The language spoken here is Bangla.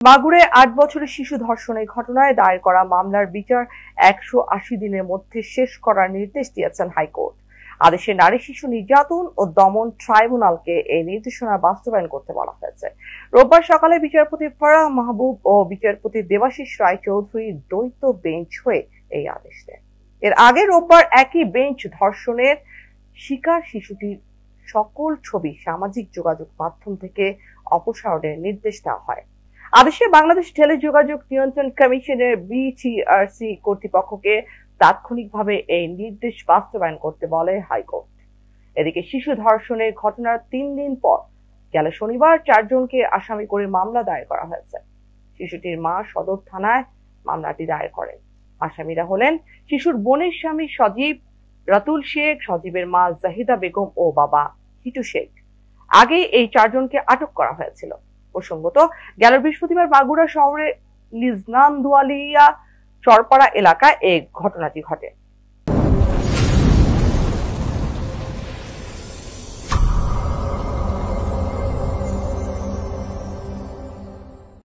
মাগুরায় ৮ বছরের শিশু ধর্ষণের ঘটনায় দায়ের করা মামলার বিচার ১৮০ দিনের মধ্যে শেষ করার নির্দেশ দিয়েছেন হাইকোর্ট। আদেশে নারী শিশু নির্যাতন ও দমন ট্রাইব্যুনালকে এই নির্দেশনা বাস্তবায়ন করতে বলা হয়েছে। রোববার সকালে বিচারপতি ফারাহ মাহবুব ও বিচারপতি দেবাশিস রায় চৌধুরীর দ্বৈত বেঞ্চ হয়ে এই আদেশ দেন। এর আগে রোববার একই বেঞ্চ ধর্ষণের শিকার শিশুটির সকল ছবি সামাজিক যোগাযোগ মাধ্যম থেকে অপসারণের নির্দেশ দেওয়া হয়। আদেশে বাংলাদেশ টেলিযোগাযোগ নিয়ন্ত্রণ কমিশনের বিটিআরসি কর্তৃপক্ষকে তাৎক্ষণিকভাবে এই নির্দেশ বাস্তবায়ন করতে বলে হাইকোর্ট। এদিকে শিশু ধর্ষণের ঘটনার ৩ দিন পর গেল শনিবার ৪ জনকে আসামি করে মামলা দায়ের করা হয়েছে। শিশুটির মা সদর থানায় মামলাটি দায়ের করেন। আসামিরা হলেন শিশুর বোনের স্বামী সজীব, রাতুল শেখ, সজীবের মা জাহিদা বেগম ও বাবা হিটু শেখ। আগে এই ৪ জনকে আটক করা হয়েছিল। প্রসঙ্গত, গেল বৃহস্পতিবার মাগুরা শহরের নিজনান্দুয়ালিয়া চরপাড়া এলাকায় এই ঘটনাটি ঘটে।